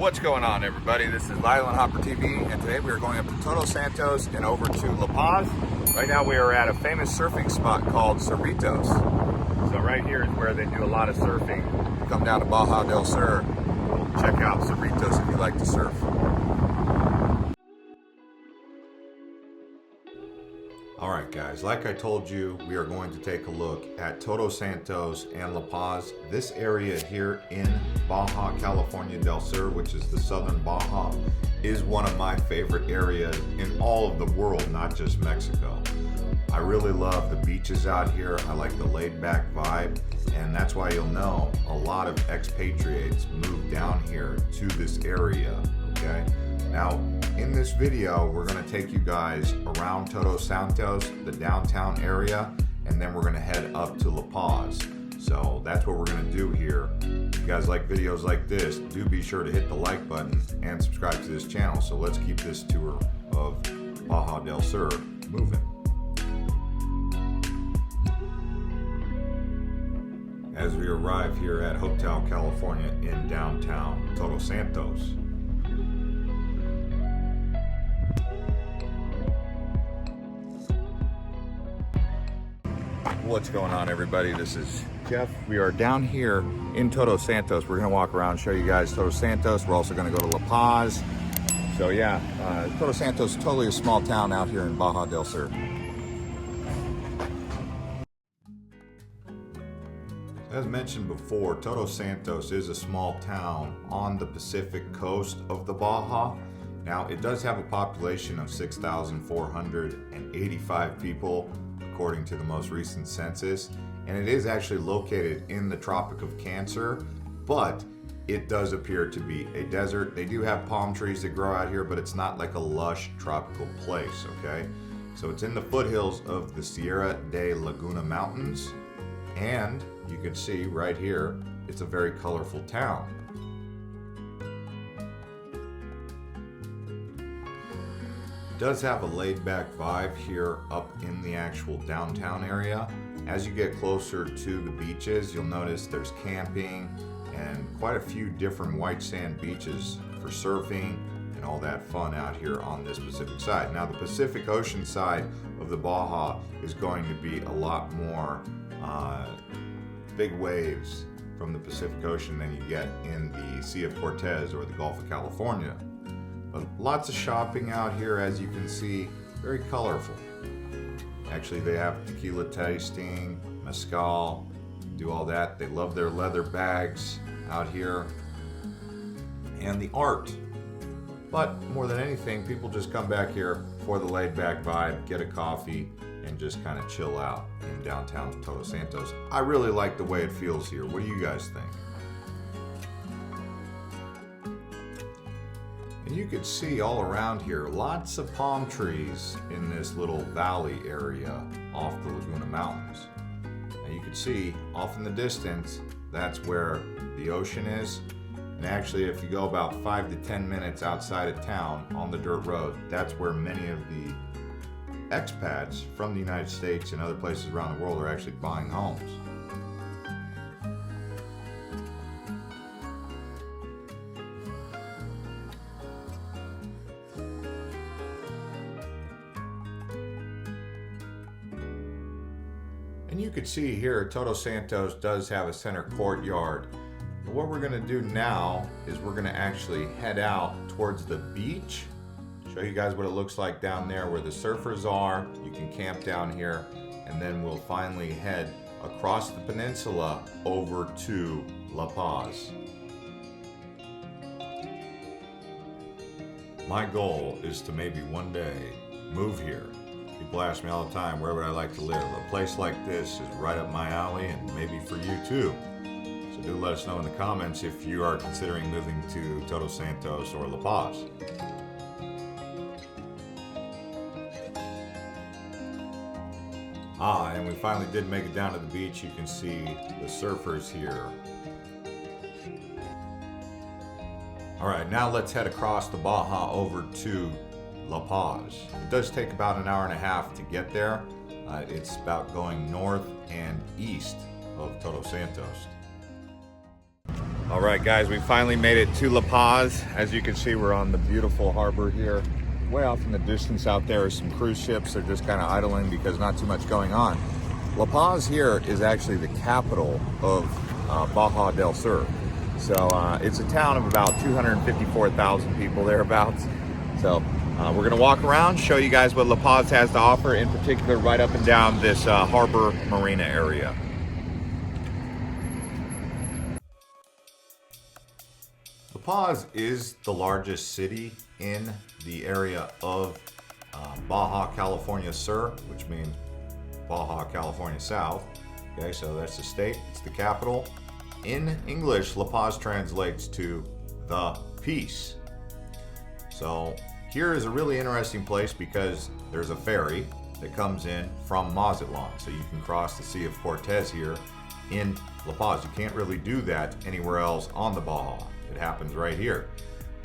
What's going on, everybody? This is Island Hopper TV, and today we are going up to Todos Santos and over to La Paz. Right now we are at a famous surfing spot called Cerritos. So right here is where they do a lot of surfing. Come down to Baja del Sur, check out Cerritos if you like to surf. Alright guys, like I told you, we are going to take a look at Todos Santos and La Paz. This area here in Baja California del Sur, which is the southern Baja, is one of my favorite areas in all of the world, not just Mexico. I really love the beaches out here. I like the laid-back vibe, and that's why you'll know a lot of expatriates move down here to this area, okay? Now, in this video, we're going to take you guys around Todos Santos, the downtown area, and then we're going to head up to La Paz. So that's what we're going to do here. If you guys like videos like this, do be sure to hit the like button and subscribe to this channel. So let's keep this tour of Baja del Sur moving. As we arrive here at Hotel California in downtown Todos Santos. What's going on, everybody? This is Jeff. We are down here in Todos Santos. We're going to walk around, show you guys Todos Santos. We're also going to go to La Paz. So yeah, Todos Santos is totally a small town out here in Baja del Sur. As mentioned before, Todos Santos is a small town on the Pacific coast of the Baja. Now, it does have a population of 6,485 people, according to the most recent census, and it is actually located in the Tropic of Cancer, but it does appear to be a desert. They do have palm trees that grow out here, but it's not like a lush tropical place, okay? So it's in the foothills of the Sierra de Laguna Mountains, and you can see right here, it's a very colorful town. Does have a laid-back vibe here up in the actual downtown area. As you get closer to the beaches, you'll notice there's camping and quite a few different white sand beaches for surfing and all that fun out here on this Pacific side. Now, the Pacific Ocean side of the Baja is going to be a lot more big waves from the Pacific Ocean than you get in the Sea of Cortez or the Gulf of California. But lots of shopping out here, as you can see, very colorful. Actually, they have tequila tasting, mezcal, do all that. They love their leather bags out here, and the art. But more than anything, people just come back here for the laid-back vibe, get a coffee, and just kind of chill out in downtown Todos Santos. I really like the way it feels here. What do you guys think? And you could see all around here lots of palm trees in this little valley area off the Laguna Mountains. And you can see off in the distance, that's where the ocean is. And actually, if you go about 5 to 10 minutes outside of town on the dirt road, that's where many of the expats from the United States and other places around the world are actually buying homes. And you can see here, Todos Santos does have a center courtyard. But what we're going to do now is we're going to actually head out towards the beach, show you guys what it looks like down there where the surfers are. You can camp down here, and then we'll finally head across the peninsula over to La Paz. My goal is to maybe one day move here. People ask me all the time, where would I like to live? A place like this is right up my alley, and maybe for you too. So do let us know in the comments if you are considering moving to Todos Santos or La Paz. And we finally did make it down to the beach. You can see the surfers here. All right, now let's head across the Baja over to La Paz. It does take about an hour and a half to get there. It's about going north and east of Todos Santos. All right, guys, we finally made it to La Paz. As you can see, we're on the beautiful harbor here. Way off in the distance out there are some cruise ships. They're just kind of idling because not too much going on. La Paz here is actually the capital of Baja del Sur. So it's a town of about 254,000 people thereabouts. So we're gonna walk around, show you guys what La Paz has to offer, in particular right up and down this harbor marina area. La Paz is the largest city in the area of Baja California Sur, which means Baja California South. Okay, so that's the state, it's the capital. In English, La Paz translates to the peace. So here is a really interesting place because there's a ferry that comes in from Mazatlan. So you can cross the Sea of Cortez here in La Paz. You can't really do that anywhere else on the Baja. It happens right here.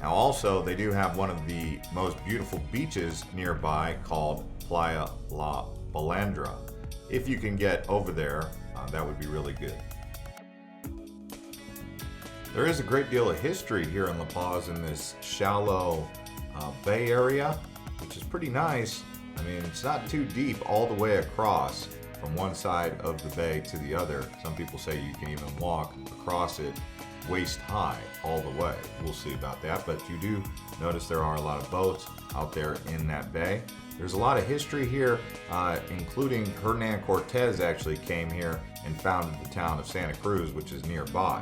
Now also, they do have one of the most beautiful beaches nearby called Playa La Balandra. If you can get over there, that would be really good. There is a great deal of history here in La Paz in this shallow bay area, which is pretty nice. I mean, it's not too deep all the way across from one side of the bay to the other. Some people say you can even walk across it waist high all the way. We'll see about that, but you do notice there are a lot of boats out there in that bay. There's a lot of history here, including Hernan Cortez actually came here and founded the town of Santa Cruz, which is nearby.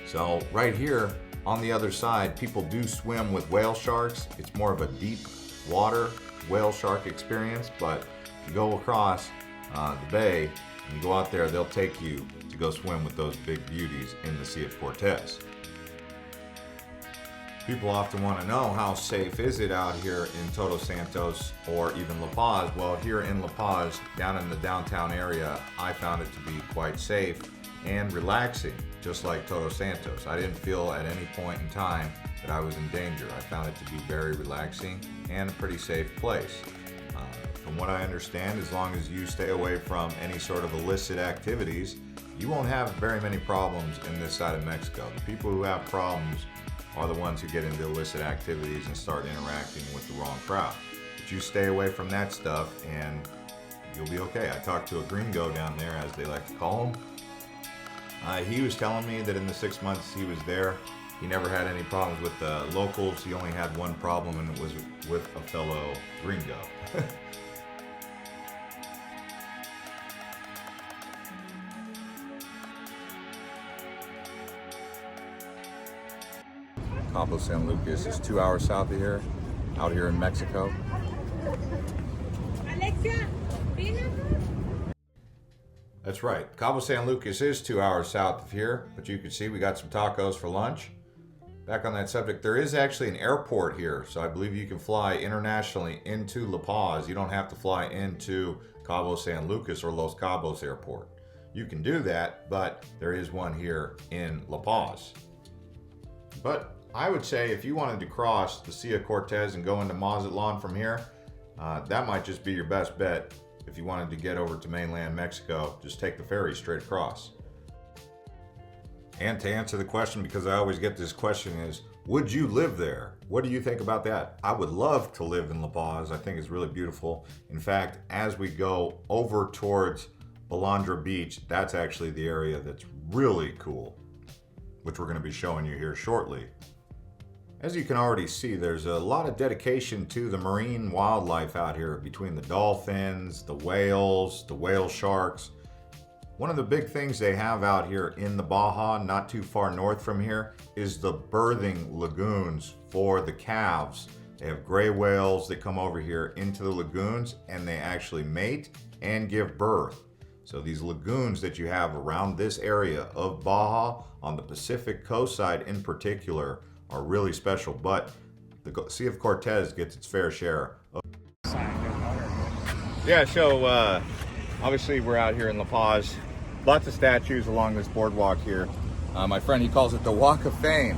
So right here on the other side, people do swim with whale sharks. It's more of a deep water whale shark experience, but if you go across the bay and you go out there, they'll take you to go swim with those big beauties in the Sea of Cortez. People often want to know how safe is it out here in Todos Santos or even La Paz. Well, here in La Paz, down in the downtown area, I found it to be quite safe and relaxing, just like Todos Santos. I didn't feel at any point in time that I was in danger. I found it to be very relaxing and a pretty safe place. From what I understand, as long as you stay away from any sort of illicit activities, you won't have very many problems in this side of Mexico. The people who have problems are the ones who get into illicit activities and start interacting with the wrong crowd. But you stay away from that stuff and you'll be okay. I talked to a gringo down there, as they like to call him. He was telling me that in the 6 months he was there, he never had any problems with the locals. He only had one problem, and it was with a fellow gringo. Cabo San Lucas is 2 hours south of here, out here in Mexico. That's right, Cabo San Lucas is 2 hours south of here, but you can see we got some tacos for lunch. Back on that subject, there is actually an airport here, so I believe you can fly internationally into La Paz. You don't have to fly into Cabo San Lucas or Los Cabos Airport. You can do that, but there is one here in La Paz. But I would say if you wanted to cross the Sea of Cortez and go into Mazatlan from here, that might just be your best bet. If you wanted to get over to mainland Mexico, just take the ferry straight across. And to answer the question, because I always get this question, is would you live there? What do you think about that? I would love to live in La Paz. I think it's really beautiful. In fact, as we go over towards Balandra Beach, that's actually the area that's really cool, which we're going to be showing you here shortly. As you can already see, there's a lot of dedication to the marine wildlife out here, between the dolphins, the whales, the whale sharks. One of the big things they have out here in the Baja, not too far north from here, is the birthing lagoons for the calves. They have gray whales that come over here into the lagoons, and they actually mate and give birth. So these lagoons that you have around this area of Baja, on the Pacific coast side in particular, are really special, but the Sea of Cortez gets its fair share of. Yeah, so obviously we're out here in La Paz. Lots of statues along this boardwalk here. My friend, he calls it the Walk of Fame.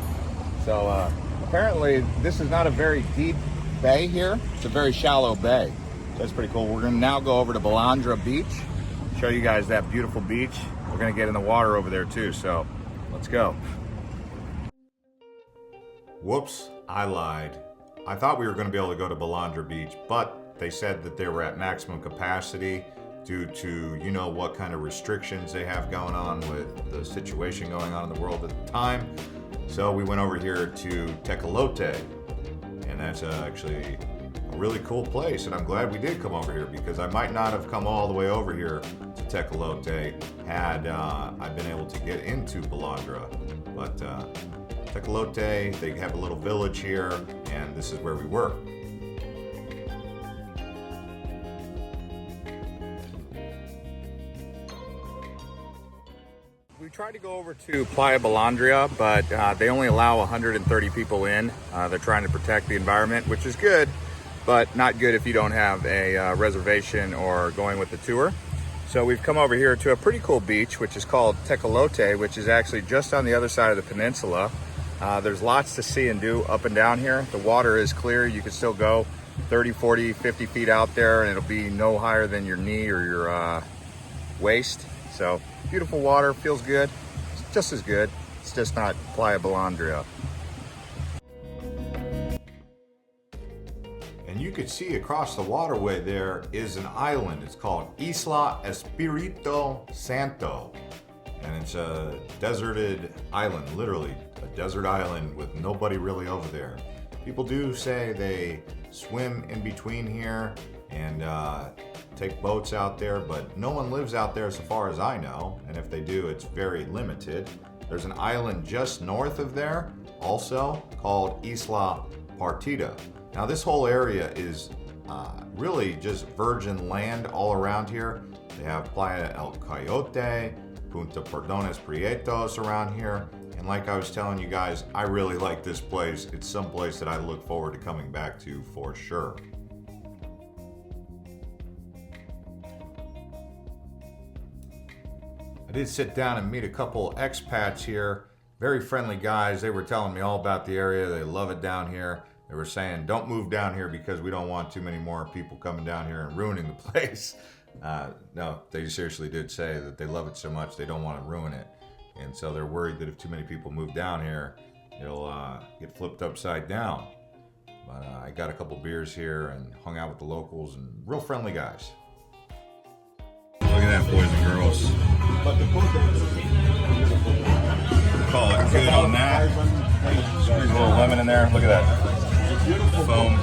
So apparently this is not a very deep bay here. It's a very shallow bay. So that's pretty cool. We're gonna now go over to Balandra Beach, show you guys that beautiful beach. We're gonna get in the water over there too. So Let's go. Whoops, I lied. I thought we were going to be able to go to Balandra Beach, but they said that they were at maximum capacity due to you know what kind of restrictions they have going on with the situation going on in the world at the time. So we went over here to Tecolote, and that's actually a really cool place, and I'm glad we did come over here because I might not have come all the way over here to Tecolote had I been able to get into Balandra. But Tecolote, they have a little village here, and this is where we were. We tried to go over to Playa Balandria, but they only allow 130 people in. They're trying to protect the environment, which is good, but not good if you don't have a reservation or going with the tour. So we've come over here to a pretty cool beach, which is called Tecolote, which is actually just on the other side of the peninsula. There's lots to see and do up and down here. The water is clear. You can still go 30, 40, 50 feet out there, and it'll be no higher than your knee or your waist. So beautiful water, feels good. It's just as good. It's just not Playa Balandria. And you could see across the waterway there is an island. It's called Isla Espirito Santo. And it's a deserted island, literally a desert island with nobody really over there. People do say they swim in between here and take boats out there, but no one lives out there so far as I know, and if they do, it's very limited. There's an island just north of there, also called Isla Partida. Now this whole area is really just virgin land all around here. They have Playa El Coyote, Punta Perdones Prietos around here, and like I was telling you guys, I really like this place. It's some place that I look forward to coming back to for sure. I did sit down and meet a couple expats here. Very friendly guys. They were telling me all about the area. They love it down here. They were saying, don't move down here because we don't want too many more people coming down here and ruining the place. No, they seriously did say that they love it so much they don't want to ruin it. And so they're worried that if too many people move down here, it'll get flipped upside down. But I got a couple beers here and hung out with the locals and real friendly guys. Look at that, boys and girls. Call it good on that. Squeeze a little lemon in there. Look at that. Foam.